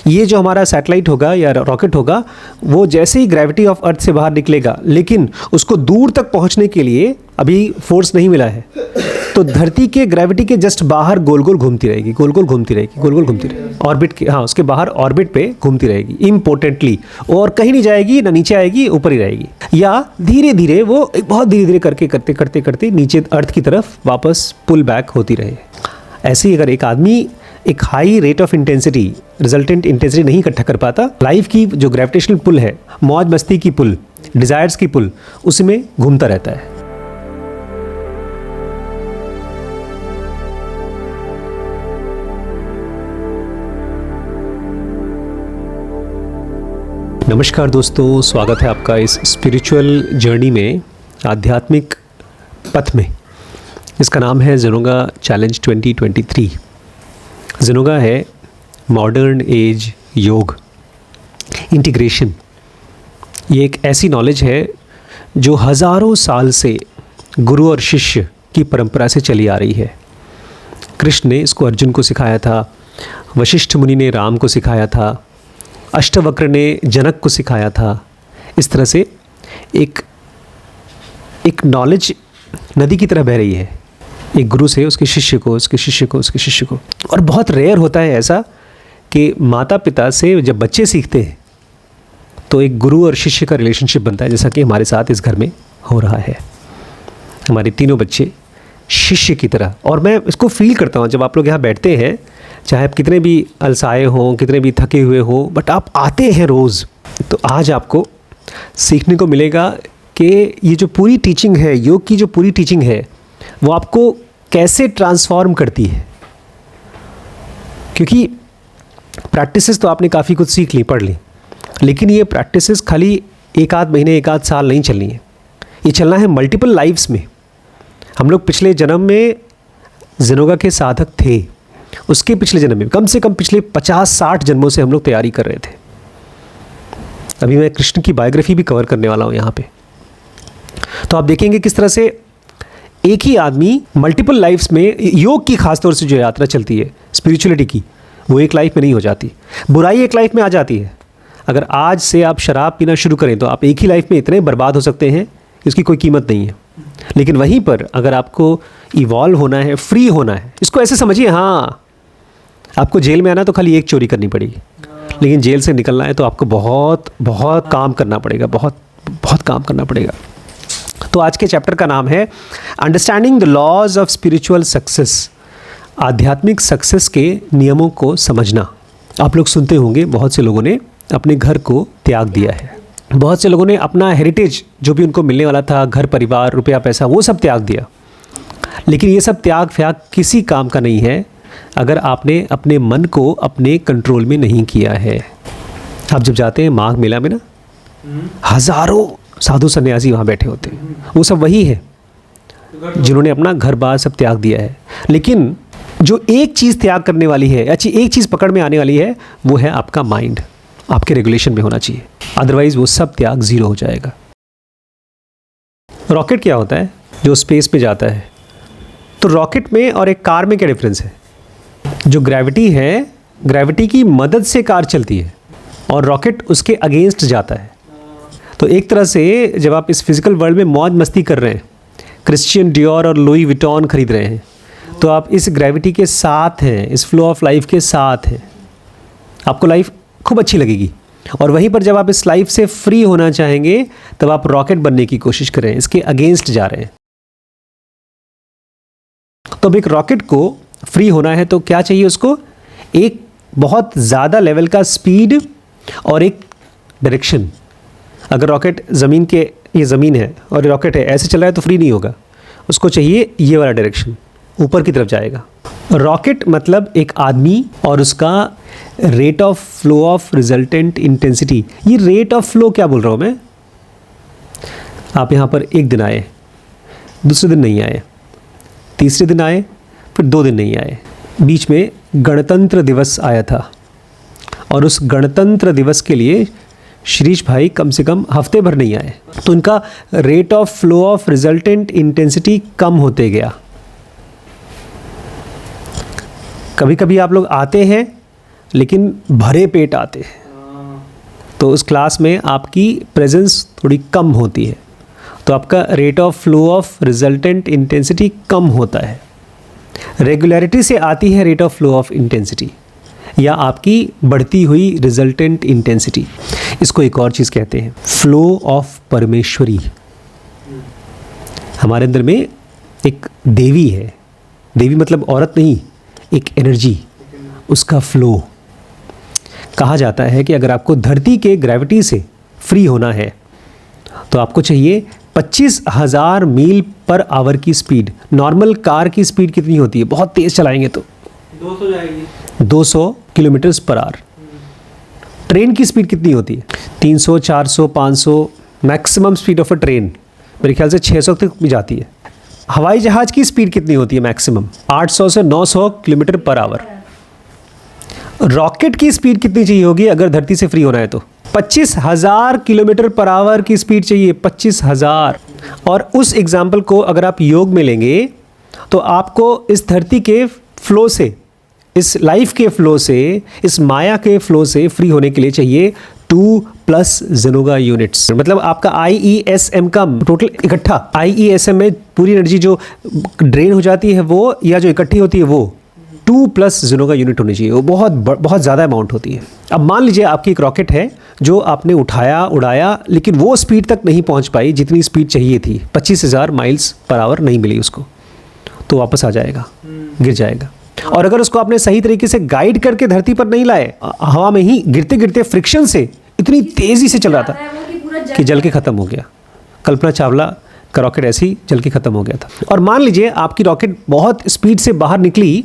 ये जो हमारा सैटेलाइट होगा या रॉकेट होगा, वो जैसे ही ग्रेविटी ऑफ अर्थ से बाहर निकलेगा, लेकिन उसको दूर तक पहुंचने के लिए अभी फोर्स नहीं मिला है, तो धरती के ग्रेविटी के जस्ट बाहर गोल गोल घूमती रहेगी, गोल गोल घूमती रहेगी, गोल गोल घूमती रहेगी ऑर्बिट के, हाँ उसके बाहर ऑर्बिट पे घूमती रहेगी इम्पोर्टेंटली, और कहीं नहीं जाएगी, ना नीचे आएगी, ऊपर ही रहेगी, या धीरे धीरे वो बहुत धीरे धीरे करके करते करते नीचे अर्थ की तरफ वापस पुल बैक होती रहे। ऐसे ही अगर एक आदमी एक high rate of intensity, resultant intensity नहीं इकट्ठा कर पाता, लाइफ की जो ग्रेविटेशनल पुल है, मौज मस्ती की पुल, डिजायर्स की पुल, उसमें घूमता रहता है। नमस्कार दोस्तों, स्वागत है आपका इस स्पिरिचुअल जर्नी में, आध्यात्मिक पथ में। इसका नाम है ज़ेनोगा चैलेंज 2023। ज़ेनोगा है मॉडर्न एज योग इंटीग्रेशन। ये एक ऐसी नॉलेज है जो हज़ारों साल से गुरु और शिष्य की परंपरा से चली आ रही है। कृष्ण ने इसको अर्जुन को सिखाया था, वशिष्ठ मुनि ने राम को सिखाया था, अष्टवक्र ने जनक को सिखाया था। इस तरह से एक नॉलेज नदी की तरह बह रही है, एक गुरु से उसके शिष्य को, उसके शिष्य को, उसके शिष्य को। और बहुत रेयर होता है ऐसा कि माता पिता से जब बच्चे सीखते हैं तो एक गुरु और शिष्य का रिलेशनशिप बनता है, जैसा कि हमारे साथ इस घर में हो रहा है। हमारे तीनों बच्चे शिष्य की तरह, और मैं इसको फील करता हूँ जब आप लोग यहाँ बैठते हैं, चाहे आप कितने भी अलसाए हों, कितने भी थके हुए हो, बट आप आते हैं रोज़। तो आज आपको सीखने को मिलेगा कि ये जो पूरी टीचिंग है, योग की जो पूरी टीचिंग है, वो आपको कैसे ट्रांसफॉर्म करती है। क्योंकि प्रैक्टिसेस तो आपने काफ़ी कुछ सीख ली, पढ़ ली, लेकिन ये प्रैक्टिसेस खाली एक आध महीने, एक आध साल नहीं चलनी है, ये चलना है मल्टीपल लाइफ्स में। हम लोग पिछले जन्म में ज़ेनोगा के साधक थे, उसके पिछले जन्म में कम से कम पिछले 50-60 जन्मों से हम लोग तैयारी कर रहे थे। अभी मैं कृष्ण की बायोग्राफी भी कवर करने वाला हूँ यहाँ पे। तो आप देखेंगे किस तरह से एक ही आदमी मल्टीपल लाइफ्स में, योग की खासतौर से जो यात्रा चलती है स्पिरिचुअलिटी की, वो एक लाइफ में नहीं हो जाती। बुराई एक लाइफ में आ जाती है। अगर आज से आप शराब पीना शुरू करें तो आप एक ही लाइफ में इतने बर्बाद हो सकते हैं, इसकी कोई कीमत नहीं है। लेकिन वहीं पर अगर आपको इवॉल्व होना है, फ्री होना है, इसको ऐसे समझिए, हाँ आपको जेल में आना तो खाली एक चोरी करनी पड़ेगी, लेकिन जेल से निकलना है तो आपको बहुत बहुत काम करना पड़ेगा, बहुत बहुत काम करना पड़ेगा। तो आज के चैप्टर का नाम है understanding the laws of spiritual success, आध्यात्मिक सक्सेस के नियमों को समझना। आप लोग सुनते होंगे बहुत से लोगों ने अपने घर को त्याग दिया है, बहुत से लोगों ने अपना हेरिटेज जो भी उनको मिलने वाला था, घर परिवार, रुपया पैसा, वो सब त्याग दिया। लेकिन ये सब त्याग फ्याग किसी काम का नहीं है अगर आपने अपने मन को अपने कंट्रोल में नहीं किया है। आप जब जाते हैं माघ मेला में ना, हज़ारों साधु सन्यासी वहाँ बैठे होते हैं, वो सब वही है जिन्होंने अपना घर बार सब त्याग दिया है। लेकिन जो एक चीज़ त्याग करने वाली है, अच्छी एक चीज़ पकड़ में आने वाली है, वो है आपका माइंड। आपके रेगुलेशन में होना चाहिए, अदरवाइज वो सब त्याग ज़ीरो हो जाएगा। रॉकेट क्या होता है जो स्पेस में जाता है? तो रॉकेट में और एक कार में क्या डिफरेंस है? जो ग्रेविटी है, ग्रेविटी की मदद से कार चलती है और रॉकेट उसके अगेंस्ट जाता है। तो एक तरह से जब आप इस फिजिकल वर्ल्ड में मौज मस्ती कर रहे हैं, क्रिश्चियन डियोर और लुई विटॉन खरीद रहे हैं, तो आप इस ग्रेविटी के साथ हैं, इस फ्लो ऑफ लाइफ के साथ हैं। आपको लाइफ खूब अच्छी लगेगी। और वहीं पर जब आप इस लाइफ से फ्री होना चाहेंगे, तब आप रॉकेट बनने की कोशिश कर रहे हैं, इसके अगेंस्ट जा रहे हैं। तो अब एक रॉकेट को फ्री होना है तो क्या चाहिए उसको? एक बहुत ज़्यादा लेवल का स्पीड और एक डायरेक्शन। अगर रॉकेट ज़मीन के, ये ज़मीन है और रॉकेट है, ऐसे चल रहा है तो फ्री नहीं होगा, उसको चाहिए ये वाला डायरेक्शन, ऊपर की तरफ जाएगा। रॉकेट मतलब एक आदमी और उसका rate of flow of resultant intensity. ये रेट ऑफ फ्लो क्या बोल रहा हूँ मैं? आप यहाँ पर एक दिन आए, दूसरे दिन नहीं आए, तीसरे दिन आए, फिर 2 दिन नहीं आए, बीच में गणतंत्र दिवस आया था, और उस गणतंत्र दिवस के लिए शिरीष भाई कम से कम हफ्ते भर नहीं आए, तो इनका rate of flow of resultant intensity कम होते गया। कभी कभी आप लोग आते हैं लेकिन भरे पेट आते हैं, तो उस क्लास में आपकी प्रेजेंस थोड़ी कम होती है, तो आपका rate of flow of resultant intensity कम होता है। रेगुलरिटी से आती है rate of flow of intensity या आपकी बढ़ती हुई रिजल्टेंट इंटेंसिटी। इसको एक और चीज़ कहते हैं, फ्लो ऑफ परमेश्वरी। हमारे अंदर में एक देवी है, देवी मतलब औरत नहीं, एक एनर्जी, उसका फ्लो। कहा जाता है कि अगर आपको धरती के ग्रेविटी से फ्री होना है तो आपको चाहिए 25,000 मील पर आवर की स्पीड। नॉर्मल कार की स्पीड कितनी होती है? बहुत तेज़ चलाएंगे तो 200 जाएगी, 200 किलोमीटर्स पर आवर। ट्रेन की स्पीड कितनी होती है? 300, 400, 500। Maximum speed of a train मेरे ख्याल से 600 तक भी जाती है। हवाई जहाज़ की स्पीड कितनी होती है मैक्सिमम? 800 से 900 किलोमीटर पर आवर। रॉकेट की स्पीड कितनी चाहिए होगी अगर धरती से फ्री होना है तो? 25,000 किलोमीटर पर आवर की स्पीड चाहिए, 25,000। और उस एग्जाम्पल को अगर आप योग में लेंगे तो आपको इस धरती के फ्लो से, इस लाइफ के फ्लो से, इस माया के फ्लो से फ्री होने के लिए चाहिए 2+ ज़ेनोगा यूनिट्स। मतलब आपका IESM का टोटल इकट्ठा, IESM में पूरी एनर्जी जो ड्रेन हो जाती है वो, या जो इकट्ठी होती है वो 2+ ज़ेनोगा यूनिट होनी चाहिए। वो बहुत ज़्यादा अमाउंट होती है। अब मान लीजिए आपकी एक रॉकेट है जो आपने उठाया, उड़ाया, लेकिन वो स्पीड तक नहीं पहुंच पाई जितनी स्पीड चाहिए थी, 25,000 माइल्स पर आवर नहीं मिली उसको, तो वापस आ जाएगा, गिर जाएगा। और अगर उसको आपने सही तरीके से गाइड करके धरती पर नहीं लाए, हवा में ही गिरते गिरते फ्रिक्शन से इतनी तेज़ी से चल रहा था कि जल के ख़त्म हो गया। कल्पना चावला का रॉकेट ऐसे ही जल के ख़त्म हो गया था। और मान लीजिए आपकी रॉकेट बहुत स्पीड से बाहर निकली,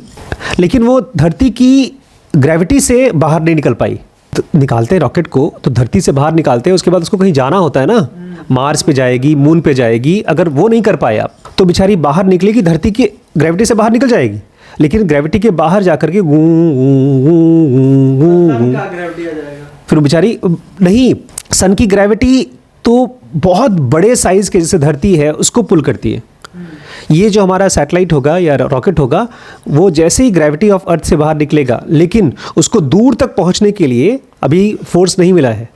लेकिन वो धरती की ग्रेविटी से बाहर नहीं निकल पाई। तो निकालते हैं रॉकेट को तो धरती से बाहर निकालते हैं, उसके बाद उसको कहीं जाना होता है ना, मार्स पे जाएगी, मून पे जाएगी। अगर वो नहीं कर पाए आप तो बेचारी बाहर निकलेगी, धरती की ग्रेविटी से बाहर निकल जाएगी, लेकिन ग्रेविटी के बाहर जाकर के फिर बेचारी नहीं, सन की ग्रेविटी तो बहुत बड़े साइज़ के जैसे धरती है उसको पुल करती है। ये जो हमारा सैटेलाइट होगा या रॉकेट होगा वो जैसे ही ग्रेविटी ऑफ अर्थ से बाहर निकलेगा, लेकिन उसको दूर तक पहुंचने के लिए अभी फोर्स नहीं मिला है,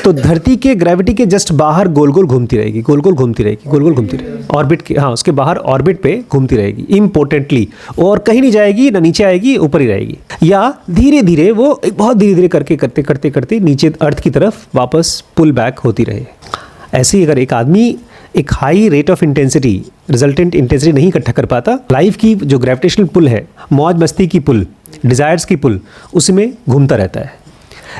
तो धरती के ग्रेविटी के जस्ट बाहर गोल गोल घूमती रहेगी, गोल गोल घूमती रहेगी, गोल गोल घूमती रहेगी ऑर्बिट के, हाँ उसके बाहर ऑर्बिट पे घूमती रहेगी इम्पोर्टेंटली, और कहीं नहीं जाएगी, ना नीचे आएगी, ऊपर ही रहेगी। या धीरे धीरे वो बहुत धीरे धीरे करके करते करते करते नीचे अर्थ की तरफ वापस पुल बैक होती रहे। ऐसे ही अगर एक आदमी एक high rate of intensity, resultant intensity नहीं इकट्ठा कर पाता, लाइफ की जो ग्रेविटेशनल पुल है, मौज मस्ती की पुल, डिज़ायर्स की पुल, उसमें घूमता रहता है,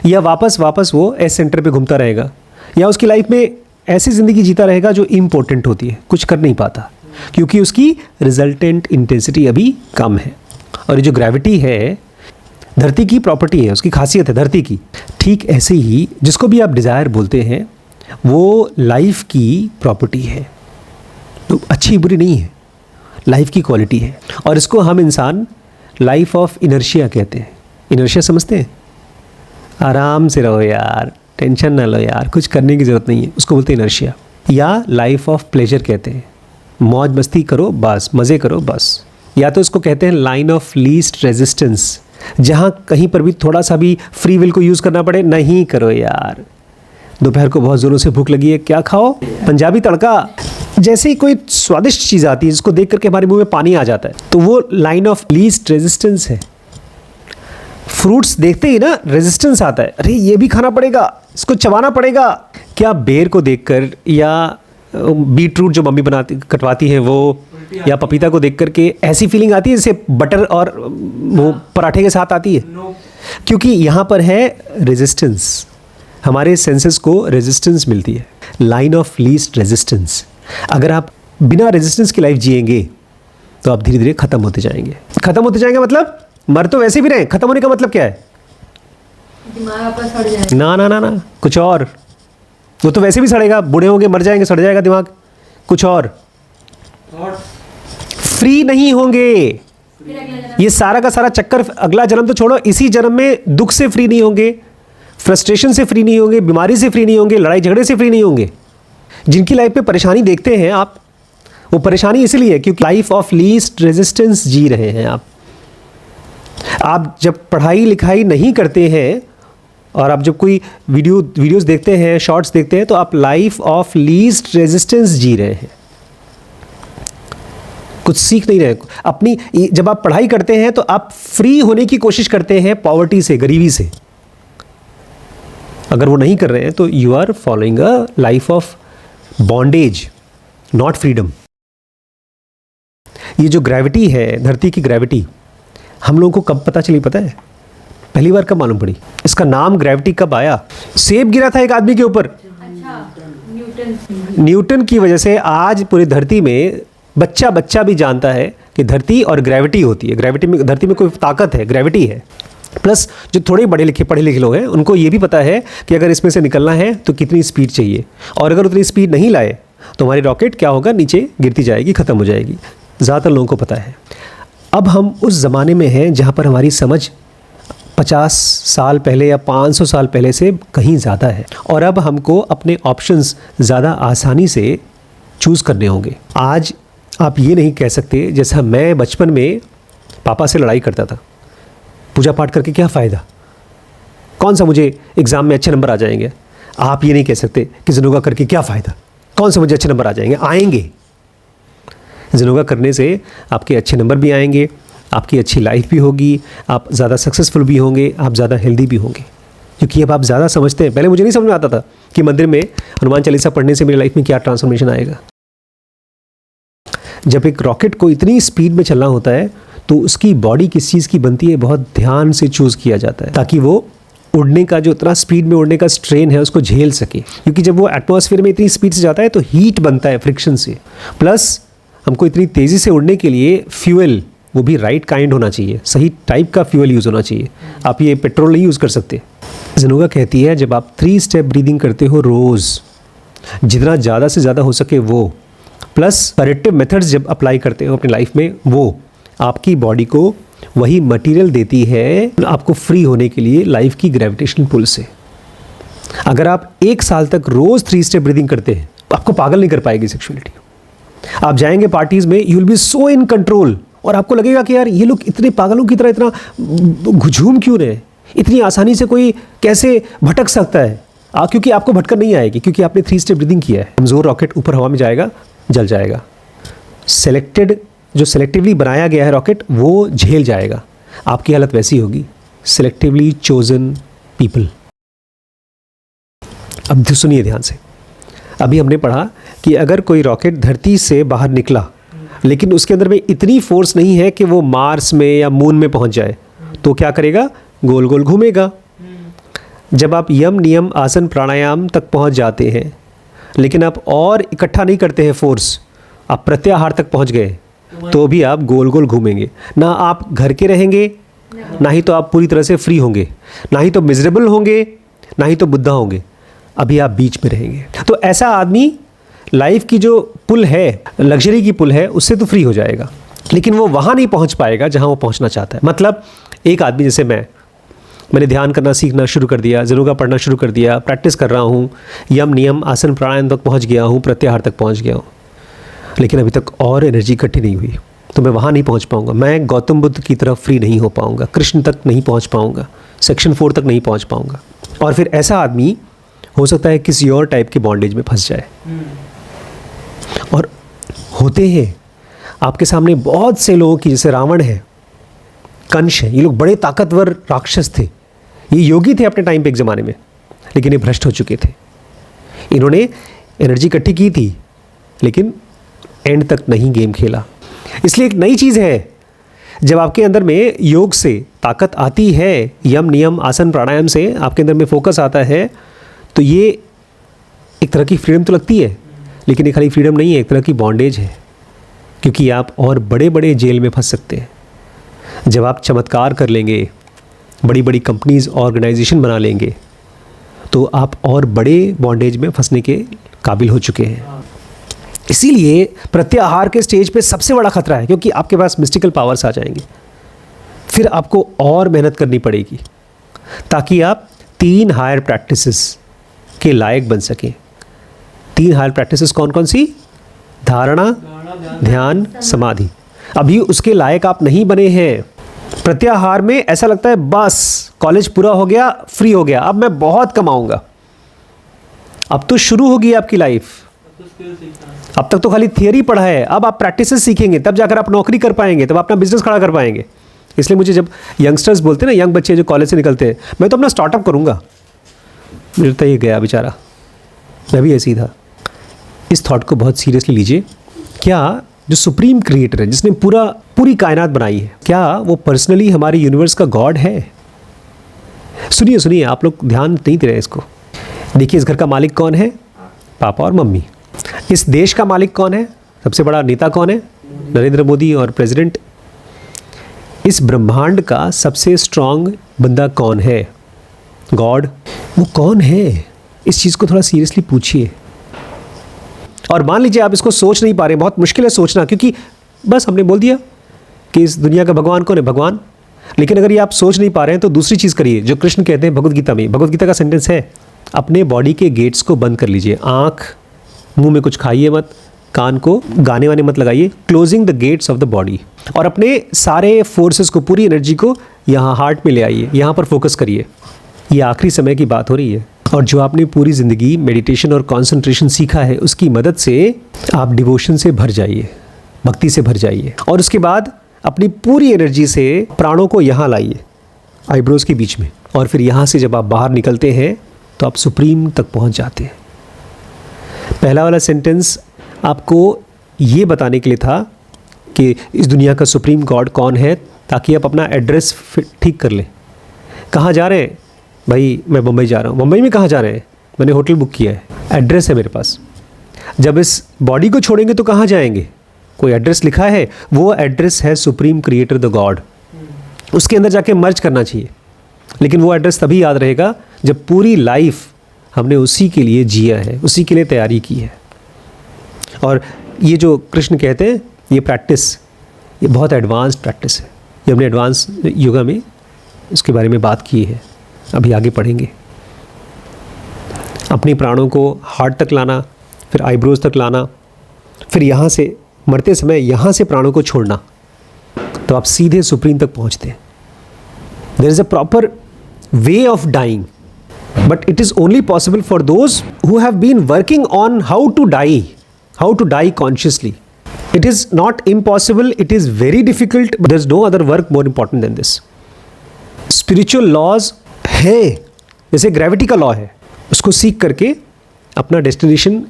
या वापस वो एस सेंटर पे घूमता रहेगा, या उसकी लाइफ में ऐसी ज़िंदगी जीता रहेगा जो इम्पोर्टेंट होती है, कुछ कर नहीं पाता क्योंकि उसकी रिजल्टेंट इंटेंसिटी अभी कम है। और ये जो ग्रेविटी है धरती की प्रॉपर्टी है, उसकी खासियत है धरती की। ठीक ऐसे ही जिसको भी आप डिज़ायर बोलते हैं वो लाइफ की प्रॉपर्टी है, तो अच्छी बुरी नहीं है, लाइफ की क्वालिटी है। और इसको हम इंसान लाइफ ऑफ इनर्शिया कहते हैं। इनर्शिया समझते हैं? आराम से रहो यार, टेंशन ना लो यार, कुछ करने की ज़रूरत नहीं है, उसको बोलते हैं इनर्शिया। या लाइफ ऑफ प्लेजर कहते हैं, मौज मस्ती करो बस, मज़े करो बस। या तो इसको कहते हैं लाइन ऑफ लीस्ट रेजिस्टेंस, जहाँ कहीं पर भी थोड़ा सा भी फ्री विल को यूज़ करना पड़े, नहीं करो यार। दोपहर को बहुत ज़ोरों से भूख लगी है, क्या खाओ? पंजाबी तड़का। जैसे ही कोई स्वादिष्ट चीज़ आती है जिसको देख करके हमारे मुंह में पानी आ जाता है, तो वो लाइन ऑफ लीस्ट रेजिस्टेंस है। फ्रूट्स देखते ही ना रेजिस्टेंस आता है, अरे ये भी खाना पड़ेगा, इसको चबाना पड़ेगा। क्या बेर को देखकर या बीटरूट जो मम्मी बनाती कटवाती है वो, या पपीता को देख करके ऐसी फीलिंग आती है जैसे बटर और वो पराठे के साथ आती है? क्योंकि यहाँ पर है रेजिस्टेंस, हमारे सेंसेस को रेजिस्टेंस मिलती है, लाइन ऑफ लीस्ट रेजिस्टेंस। अगर आप बिना रेजिस्टेंस की लाइफ जिएंगे तो आप धीरे धीरे ख़त्म होते जाएंगे। ख़त्म होते जाएंगे मतलब मर तो वैसे भी रहे, ख़त्म होने का मतलब क्या है? दिमाग आपका सड़ जाएगा। ना ना ना ना, कुछ और। वो तो वैसे भी सड़ेगा, बूढ़े होंगे, मर जाएंगे, सड़ जाएगा दिमाग। कुछ और, फ्री नहीं होंगे। ये सारा का सारा चक्कर, अगला जन्म तो छोड़ो, इसी जन्म में दुख से फ्री नहीं होंगे, फ्रस्ट्रेशन से फ्री नहीं होंगे, बीमारी से फ्री नहीं होंगे, लड़ाई झगड़े से फ्री नहीं होंगे। जिनकी लाइफ में परेशानी देखते हैं आप, वो परेशानी इसलिए है क्योंकि लाइफ ऑफ लीस्ट रेजिस्टेंस जी रहे हैं आप। आप जब पढ़ाई लिखाई नहीं करते हैं और आप जब कोई वीडियोस देखते हैं, शॉर्ट्स देखते हैं, तो आप लाइफ ऑफ लीस्ट रेजिस्टेंस जी रहे हैं, कुछ सीख नहीं रहे अपनी। जब आप पढ़ाई करते हैं तो आप फ्री होने की कोशिश करते हैं पॉवर्टी से, गरीबी से। अगर वो नहीं कर रहे हैं तो you are following a life of bondage, not freedom. ये जो ग्रेविटी है, धरती की ग्रेविटी, हम लोगों को कब पता चली पता है? पहली बार कब मालूम पड़ी? इसका नाम ग्रेविटी कब आया? सेब गिरा था एक आदमी के ऊपर, न्यूटन की वजह से आज पूरी धरती में बच्चा भी जानता है कि धरती और ग्रेविटी होती है। ग्रेविटी में, धरती में कोई ताकत है, ग्रेविटी है। प्लस जो थोड़े पढ़े लिखे लोग हैं उनको ये भी पता है कि अगर इसमें से निकलना है तो कितनी स्पीड चाहिए, और अगर उतनी स्पीड नहीं लाए तो हमारी रॉकेट क्या होगा, नीचे गिरती जाएगी, ख़त्म हो जाएगी। ज़्यादातर लोगों को पता है। अब हम उस ज़माने में हैं जहाँ पर हमारी समझ 50 साल पहले या 500 साल पहले से कहीं ज़्यादा है, और अब हमको अपने ऑप्शंस ज़्यादा आसानी से चूज़ करने होंगे। आज आप ये नहीं कह सकते जैसा मैं बचपन में पापा से लड़ाई करता था, पूजा पाठ करके क्या फ़ायदा, कौन सा मुझे एग्ज़ाम में अच्छे नंबर आ जाएंगे। आप ये नहीं कह सकते कि ज़िनोगा करके क्या फ़ायदा, कौन से मुझे अच्छे नंबर आ जाएंगे। आएंगे, ज़िनोगा करने से आपके अच्छे नंबर भी आएंगे, आपकी अच्छी लाइफ भी होगी, आप ज़्यादा सक्सेसफुल भी होंगे, आप ज़्यादा हेल्दी भी होंगे, क्योंकि अब आप ज़्यादा समझते हैं। पहले मुझे नहीं समझ में आता था कि मंदिर में हनुमान चालीसा पढ़ने से मेरी लाइफ में क्या ट्रांसफॉर्मेशन आएगा। जब एक रॉकेट को इतनी स्पीड में चलना होता है तो उसकी बॉडी किस चीज़ की बनती है, बहुत ध्यान से चूज़ किया जाता है, ताकि वो उड़ने का, जो इतना स्पीड में उड़ने का स्ट्रेन है, उसको झेल सके। क्योंकि जब वो एटमॉस्फेयर में इतनी स्पीड से जाता है तो हीट बनता है फ्रिक्शन से। प्लस हमको इतनी तेज़ी से उड़ने के लिए फ्यूल, वो भी राइट काइंड होना चाहिए, सही टाइप का फ्यूल यूज़ होना चाहिए। आप ये पेट्रोल नहीं यूज़ कर सकते। ज़िनोगा कहती है जब आप 3 स्टेप ब्रीदिंग करते हो रोज़, जितना ज़्यादा से ज़्यादा हो सके वो, प्लस करेक्टिव मेथड्स जब अप्लाई करते हो अपनी लाइफ में, वो आपकी बॉडी को वही मटेरियल देती है आपको फ्री होने के लिए लाइफ की ग्रेविटेशनल पुल से। अगर आप 1 साल तक रोज़ 3 स्टेप ब्रीदिंग करते हैं, आपको पागल नहीं कर पाएगी सेक्सुअलिटी। आप जाएंगे पार्टीज़ में, you will be so in control, और आपको लगेगा कि यार ये लोग इतने पागलों की तरह इतना झूम क्यों रहे, इतनी आसानी से कोई कैसे भटक सकता है। क्योंकि आपको भटकन नहीं आएगी, क्योंकि आपने 3 स्टेप ब्रीदिंग किया है। कमज़ोर रॉकेट ऊपर हवा में जाएगा, जल जाएगा। सेलेक्टेड, जो सेलेक्टिवली बनाया गया है रॉकेट, वो झेल जाएगा। आपकी हालत वैसी होगी, सेलेक्टिवली चोजन पीपल। अब सुनिए ध्यान से। अभी हमने पढ़ा कि अगर कोई रॉकेट धरती से बाहर निकला लेकिन उसके अंदर में इतनी फोर्स नहीं है कि वो मार्स में या मून में पहुंच जाए, तो क्या करेगा, गोल गोल घूमेगा। जब आप यम नियम आसन प्राणायाम तक पहुंच जाते हैं लेकिन आप और इकट्ठा नहीं करते हैं फोर्स, आप प्रत्याहार तक पहुंच गए, तो भी आप गोल गोल घूमेंगे। ना आप घर के रहेंगे, ना ही तो आप पूरी तरह से फ्री होंगे, ना ही तो मिजरेबल होंगे, ना ही तो बुद्धा होंगे। अभी आप बीच में रहेंगे। तो ऐसा आदमी लाइफ की जो पुल है, लग्जरी की पुल है, उससे तो फ्री हो जाएगा, लेकिन वो वहाँ नहीं पहुँच पाएगा जहाँ वो पहुँचना चाहता है। मतलब एक आदमी जैसे मैंने ध्यान करना सीखना शुरू कर दिया, ज़िनोगा पढ़ना शुरू कर दिया, प्रैक्टिस कर रहा हूँ, यम नियम आसन प्राणायाम तक पहुँच गया हूँ, प्रत्याहार तक पहुँच गया हूँ, लेकिन अभी तक और एनर्जी इकट्ठी नहीं हुई, तो मैं वहाँ नहीं पहुँच पाऊँगा। मैं गौतम बुद्ध की तरफ फ्री नहीं हो पाऊँगा, कृष्ण तक नहीं पहुँच पाऊँगा, सेक्शन 4 तक नहीं पहुँच पाऊँगा। और फिर ऐसा आदमी हो सकता है किसी और टाइप के बॉन्डेज में फंस जाए। और होते हैं आपके सामने बहुत से लोगों की, जैसे रावण है, कंस है, ये लोग बड़े ताकतवर राक्षस थे, ये योगी थे अपने टाइम पे एक ज़माने में, लेकिन ये भ्रष्ट हो चुके थे। इन्होंने एनर्जी इकट्ठी की थी लेकिन एंड तक नहीं गेम खेला। इसलिए एक नई चीज़ है, जब आपके अंदर में योग से ताकत आती है, यम नियम आसन प्राणायाम से आपके अंदर में फोकस आता है, तो ये एक तरह की फ्रीडम तो लगती है, लेकिन ये खाली फ्रीडम नहीं है, एक तरह की बॉन्डेज है, क्योंकि आप और बड़े बड़े जेल में फंस सकते हैं। जब आप चमत्कार कर लेंगे, बड़ी बड़ी कंपनीज ऑर्गेनाइजेशन बना लेंगे, तो आप और बड़े बॉन्डेज में फंसने के काबिल हो चुके हैं। इसीलिए प्रत्याहार के स्टेज पे सबसे बड़ा खतरा है, क्योंकि आपके पास मिस्टिकल पावर्स आ जाएंगे। फिर आपको और मेहनत करनी पड़ेगी ताकि आप 3 हायर प्रैक्टिसेस के लायक बन सकें। 3 हायर प्रैक्टिसेस कौन कौन सी? धारणा, ध्यान, समाधि। अभी उसके लायक आप नहीं बने हैं, प्रत्याहार में ऐसा लगता है बस कॉलेज पूरा हो गया, फ्री हो गया, अब मैं बहुत कमाऊंगा। अब तो शुरू होगी आपकी लाइफ। अब तक तो खाली थियरी पढ़ा है, अब आप प्रैक्टिसेस सीखेंगे, तब जाकर आप नौकरी कर पाएंगे, तब अपना बिजनेस खड़ा कर पाएंगे। इसलिए मुझे जब यंगस्टर्स बोलते हैं ना, यंग बच्चे जो कॉलेज से निकलते हैं, मैं तो अपना स्टार्टअप करूंगा, मुझे तो ये गया बेचारा, मैं भी ऐसे ही था। इस थॉट को बहुत सीरियसली लीजिए। क्या जो सुप्रीम क्रिएटर है, जिसने पूरी कायनात बनाई है, क्या वो पर्सनली हमारे यूनिवर्स का गॉड है? सुनिए, आप लोग ध्यान नहीं दे रहे इसको। देखिए, इस घर का मालिक कौन है? पापा और मम्मी। इस देश का मालिक कौन है? सबसे बड़ा नेता कौन है? नरेंद्र मोदी और प्रेसिडेंट। इस ब्रह्मांड का सबसे स्ट्रांग बंदा कौन है? गॉड। वो कौन है? इस चीज़ को थोड़ा सीरियसली पूछिए। और मान लीजिए आप इसको सोच नहीं पा रहे, बहुत मुश्किल है सोचना, क्योंकि बस हमने बोल दिया कि इस दुनिया का भगवान कौन है? भगवान। लेकिन अगर ये आप सोच नहीं पा रहे हैं तो दूसरी चीज़ करिए जो कृष्ण कहते हैं भगवद गीता में। भगवद गीता का सेंटेंस है, अपने बॉडी के गेट्स को बंद कर लीजिए। आँख, मुंह में कुछ खाइए मत, कान को गाने वाने मत लगाइए। Closing the gates of the body. और अपने सारे फोर्सेस को, पूरी एनर्जी को यहाँ हार्ट में ले आइए, यहाँ पर फोकस करिए। ये आखिरी समय की बात हो रही है। और जो आपने पूरी ज़िंदगी मेडिटेशन और कंसंट्रेशन सीखा है, उसकी मदद से आप डिवोशन से भर जाइए, भक्ति से भर जाइए। और उसके बाद अपनी पूरी एनर्जी से प्राणों को यहाँ लाइए, आईब्रोज़ के बीच में। और फिर यहाँ से जब आप बाहर निकलते हैं तो आप सुप्रीम तक पहुँच जाते हैं। पहला वाला सेंटेंस आपको ये बताने के लिए था कि इस दुनिया का सुप्रीम गॉड कौन है, ताकि आप अपना एड्रेस ठीक कर लें। कहाँ जा रहे हैं? भाई मैं मुंबई जा रहा हूँ। मुंबई में कहाँ जा रहे हैं? मैंने होटल बुक किया है, एड्रेस है मेरे पास। जब इस बॉडी को छोड़ेंगे तो कहाँ जाएंगे? कोई एड्रेस लिखा है, वो एड्रेस है सुप्रीम क्रिएटर द गॉड। उसके अंदर जाके मर्ज करना चाहिए। लेकिन वो एड्रेस तभी याद रहेगा जब पूरी लाइफ हमने उसी के लिए जिया है, उसी के लिए तैयारी की है। और ये जो कृष्ण कहते हैं, ये प्रैक्टिस, ये बहुत एडवांस्ड प्रैक्टिस है। ये हमने एडवांस योगा में इसके बारे में बात की है, अभी आगे पढ़ेंगे। अपने प्राणों को हार्ट तक लाना, फिर आईब्रोज तक लाना, फिर यहाँ से मरते समय यहाँ से प्राणों को छोड़ना, तो आप सीधे सुप्रीम तक पहुँचते हैं। There is a proper way of dying, but it is only possible for those who have been working on how to die consciously. It is not impossible, it is very difficult, but there's no other work more important than this. Spiritual laws है, जैसे gravity का law है, उसको सीख करके अपना destination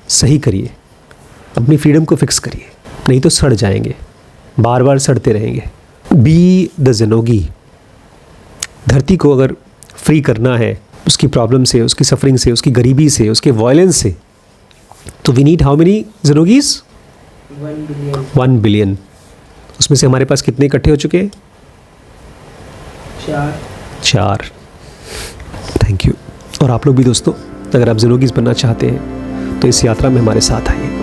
सही करिए, अपनी फ्रीडम को फिक्स करिए, नहीं तो सड़ जाएंगे, बार बार सड़ते रहेंगे। बी द ज़ेनोगी। धरती को अगर फ्री करना है उसकी प्रॉब्लम से, उसकी सफरिंग से, उसकी गरीबी से, उसके वायलेंस से, तो वी नीड हाउ मेनी ज़ेनोगीज़? 1 बिलियन। उसमें से हमारे पास कितने इकट्ठे हो चुके हैं? 4। Thank you. और आप लोग भी दोस्तों, अगर आप ज़ेनोगीज़ बनना चाहते हैं तो इस यात्रा में हमारे साथ आइए।